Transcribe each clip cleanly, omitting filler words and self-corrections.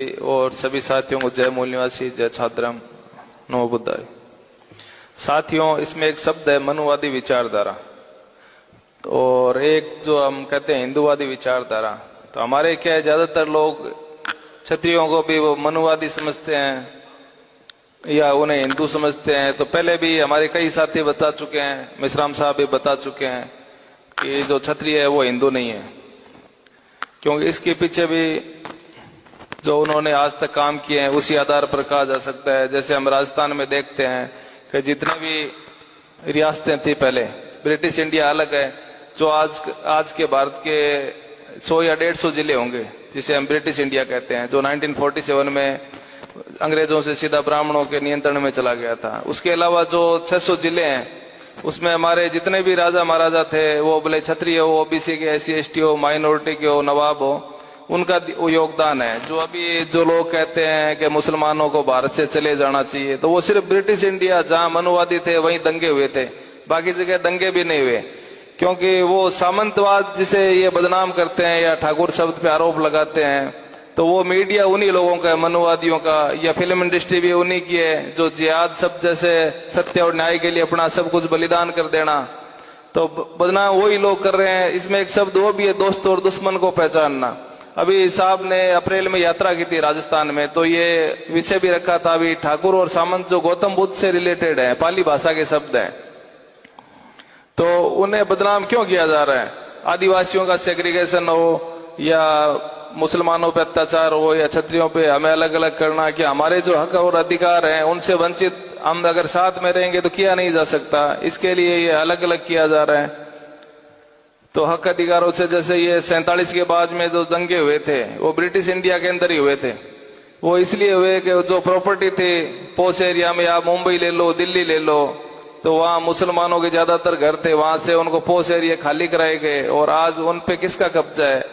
और सभी साथियों को जय मूल निवासी, जय छात्रम, नमो बुद्धाय। साथियों, इसमें एक शब्द है मनुवादी विचारधारा, और एक जो हम कहते हैं हिंदूवादी विचारधारा। तो हमारे क्या है, ज्यादातर लोग क्षत्रियों को भी वो मनुवादी समझते हैं या उन्हें हिंदू समझते हैं। तो पहले भी हमारे कई साथी बता चुके हैं, मिश्राम साहब भी बता चुके हैं कि जो क्षत्रिय है वो हिंदू नहीं है, क्योंकि इसके पीछे भी जो उन्होंने आज तक काम किए हैं उसी आधार पर कहा जा सकता है। जैसे हम राजस्थान में देखते हैं कि जितने भी रियासतें थी पहले, ब्रिटिश इंडिया अलग है, जो आज के भारत के 100 या 150 जिले होंगे जिसे हम ब्रिटिश इंडिया कहते हैं, जो 1947 में अंग्रेजों से सीधा ब्राह्मणों के नियंत्रण में चला गया था। उसके अलावा जो 600 जिले हैं उसमें हमारे जितने भी राजा महाराजा थे, वो भले क्षत्रिय हो, ओबीसी के, SC ST हो, माइनॉरिटी के हो, नवाब हो, उनका योगदान है। जो अभी जो लोग कहते हैं कि मुसलमानों को भारत से चले जाना चाहिए, तो वो सिर्फ ब्रिटिश इंडिया जहां मनुवादी थे वहीं दंगे हुए थे, बाकी जगह दंगे भी नहीं हुए। क्योंकि वो सामंतवाद जिसे ये बदनाम करते हैं या ठाकुर शब्द पे आरोप लगाते हैं, तो वो मीडिया उन्हीं लोगों का है, मनुवादियों का, या फिल्म इंडस्ट्री भी उन्हीं की है, जो जिहाद सब जैसे सत्य और न्याय के लिए अपना सब कुछ बलिदान कर देना, तो बदनाम वही लोग कर रहे हैं। इसमें एक शब्द वो भी है, दोस्त और दुश्मन को पहचानना। अभी साहब ने अप्रैल में यात्रा की थी राजस्थान में, तो ये विषय भी रखा था अभी ठाकुर और सामंत जो गौतम बुद्ध से रिलेटेड है, पाली भाषा के शब्द हैं, तो उन्हें बदनाम क्यों किया जा रहा है? आदिवासियों का सेग्रीगेशन हो या मुसलमानों पे अत्याचार हो या क्षत्रियों पे हमें अलग अलग करना, कि हमारे जो हक और अधिकार हैं उनसे वंचित हम अगर साथ में रहेंगे तो किया नहीं जा सकता, इसके लिए ये अलग अलग किया जा रहा है। तो हक अधिकारों से, जैसे ये 47 के बाद में जो दंगे हुए थे वो ब्रिटिश इंडिया के अंदर ही हुए थे। वो इसलिए हुए कि जो प्रॉपर्टी थी पोश एरिया में, आप मुंबई ले लो, दिल्ली ले लो, तो वहां मुसलमानों के ज्यादातर घर थे, वहां से उनको पोश एरिया खाली कराए गए, और आज उन पे किसका कब्जा है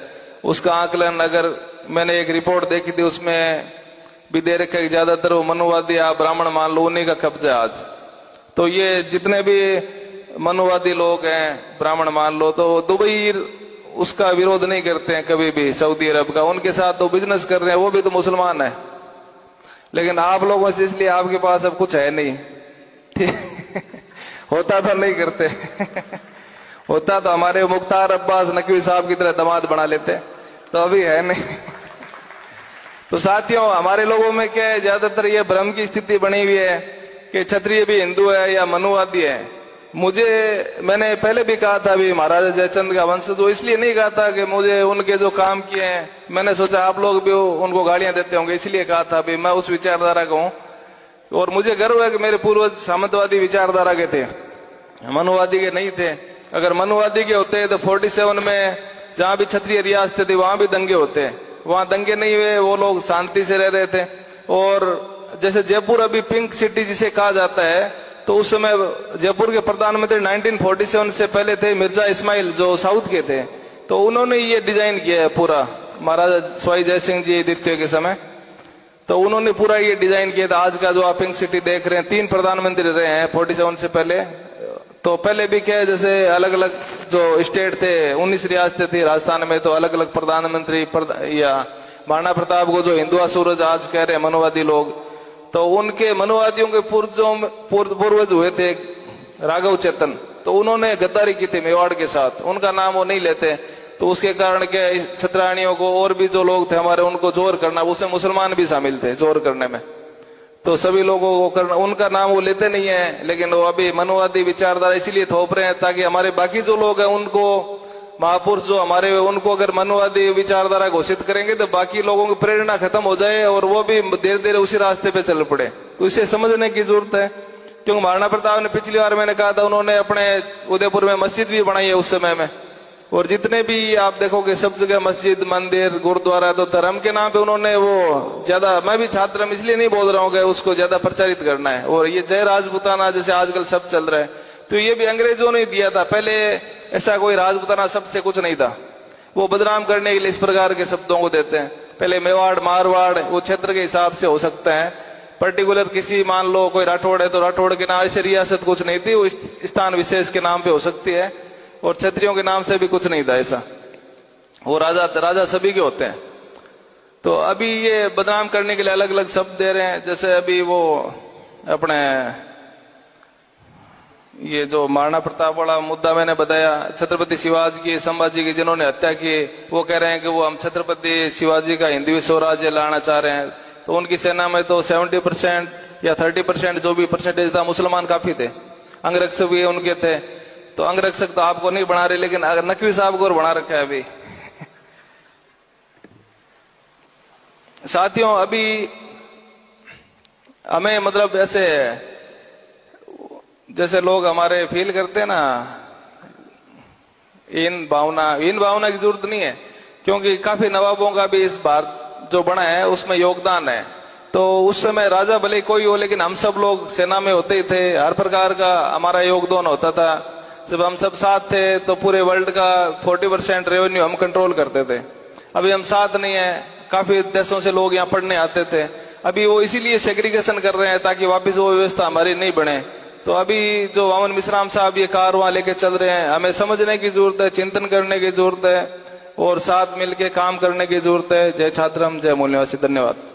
उसका आकलन, अगर मैंने एक रिपोर्ट देखी थी उसमें भी दे रखा है कि ज्यादातर वो मनुवादी आप ब्राह्मण मान लो उन्हीं का कब्जा आज। तो ये जितने भी मनुवादी लोग हैं, ब्राह्मण मान लो, तो दुबई उसका विरोध नहीं करते हैं कभी भी, सऊदी अरब का, उनके साथ तो बिजनेस कर रहे हैं, वो भी तो मुसलमान है। लेकिन आप लोगों से, इसलिए आपके पास अब कुछ है नहीं, ठीक होता तो नहीं करते होता तो हमारे मुख्तार अब्बास नकवी साहब की तरह दामाद बना लेते, तो अभी है नहीं तो साथियों, हमारे लोगों में क्या है, ज्यादातर ये भ्रम की स्थिति बनी हुई है कि क्षत्रिय भी हिंदू है या मनुवादी है। मैंने पहले भी कहा था, अभी महाराजा जयचंद का वंशज हो, इसलिए नहीं कहा था कि मुझे उनके जो काम किए हैं, मैंने सोचा आप लोग भी उनको गालियां देते होंगे, इसलिए कहा था अभी मैं उस विचारधारा का हूं। और मुझे गर्व है कि मेरे पूर्वज सामंतवादी विचारधारा के थे, मनुवादी के नहीं थे। अगर मनुवादी के होते तो 47 में जहां भी क्षत्रिय रियासतें थी वहां भी दंगे होते, वहां दंगे नहीं हुए, वो लोग शांति से रह रहे थे। और जैसे जयपुर अभी पिंक सिटी जिसे कहा जाता है, तो उस समय जयपुर के प्रधानमंत्री 1947 से पहले थे मिर्जा इस्माइल, जो साउथ के थे, तो उन्होंने ये डिजाइन किया है पूरा, महाराजा सवाई जय सिंह जी द्वितीय के समय, तो उन्होंने पूरा ये डिजाइन किया था। आज का जो आप पिंक सिटी देख रहे हैं, 3 प्रधानमंत्री रहे हैं 47 से पहले। तो पहले भी क्या है, जैसे अलग अलग जो स्टेट थे, 19 रियासतें थी राजस्थान में, तो अलग अलग प्रधानमंत्री या महाराणा प्रताप को जो हिंदुआ सूरज आज कह रहे हैं मनुवादी लोग, तो उनके मनुवादियों के पूर्वज हुए थे राघव चेतन, तो उन्होंने गद्दारी की थी मेवाड़ के साथ, उनका नाम वो नहीं लेते। तो उसके कारण क्या, छत्राणियों को और भी जो लोग थे हमारे, उनको जोर करना, उसमें मुसलमान भी शामिल थे जोर करने में, तो सभी लोगों को करना, उनका नाम वो लेते नहीं है। लेकिन वो अभी मनुवादी विचारधारा इसीलिए थोप रहे हैं ताकि हमारे बाकी जो लोग हैं उनको, महापुरुष जो हमारे, उनको अगर मनुवादी विचारधारा घोषित करेंगे तो बाकी लोगों की प्रेरणा खत्म हो जाए और वो भी धीरे धीरे उसी रास्ते पे चल पड़े। तो इसे समझने की जरूरत है, क्योंकि महाराणा प्रताप ने पिछली बार मैंने कहा था, उन्होंने अपने उदयपुर में मस्जिद भी बनाई है उस समय में, और जितने भी आप देखोगे सब जगह मस्जिद, मंदिर, गुरुद्वारा, तो धर्म के नाम पे उन्होंने वो ज्यादा, मैं भी छात्र में इसलिए नहीं बोल रहा हूँ कि उसको ज्यादा प्रचारित करना है। और ये जय राजपूताना जैसे आजकल सब चल रहा है, तो ये भी अंग्रेजों ने दिया था, पहले ऐसा कोई राजपूताना शब्द से कुछ नहीं था, वो बदनाम करने के लिए इस प्रकार के शब्दों को देते हैं। पहले मेवाड़, मारवाड़, वो क्षेत्र के हिसाब से हो सकता है, पर्टिकुलर किसी, मान लो कोई राठौड़ है तो राठौड़ के नाम से रियासत कुछ नहीं थी, वो स्थान विशेष के नाम पे हो सकती है, और क्षत्रियों के नाम से भी कुछ नहीं था ऐसा, वो राजा सभी के होते हैं। तो अभी ये बदनाम करने के लिए अलग अलग शब्द दे रहे हैं। जैसे अभी वो अपने ये जो महाराणा प्रताप वाला मुद्दा मैंने बताया, छत्रपति शिवाजी की, संभाजी की जिन्होंने हत्या की, वो कह रहे हैं कि वो हम छत्रपति शिवाजी का हिंदवी स्वराज्य लाना चाह रहे हैं। तो उनकी सेना में तो 70% या 30% जो भी परसेंटेज था मुसलमान काफी थे, अंगरक्षक भी उनके थे। तो अंगरक्षक तो आपको नहीं बना रहे, लेकिन नकवी साहब को और बना रखा है अभी। साथियों, अभी हमें मतलब जैसे लोग हमारे फील करते हैं ना, इन भावना की जरूरत नहीं है, क्योंकि काफी नवाबों का भी इस बार जो बना है उसमें योगदान है। तो उस समय राजा भले कोई हो, लेकिन हम सब लोग सेना में होते ही थे, हर प्रकार का हमारा योगदान होता था। जब हम सब साथ थे तो पूरे वर्ल्ड का 40% रेवेन्यू हम कंट्रोल करते थे। अभी हम साथ नहीं है, काफी देशों से लोग यहाँ पढ़ने आते थे। अभी वो इसीलिए सेग्रीगेशन कर रहे हैं ताकि वापस वो व्यवस्था हमारी नहीं बने। तो अभी जो वामन मिश्राम साहब ये कारवां लेके चल रहे हैं, हमें समझने की जरूरत है, चिंतन करने की जरूरत है और साथ मिलके काम करने की जरूरत है। जय छात्रम, जय मूल्यवासी। धन्यवाद।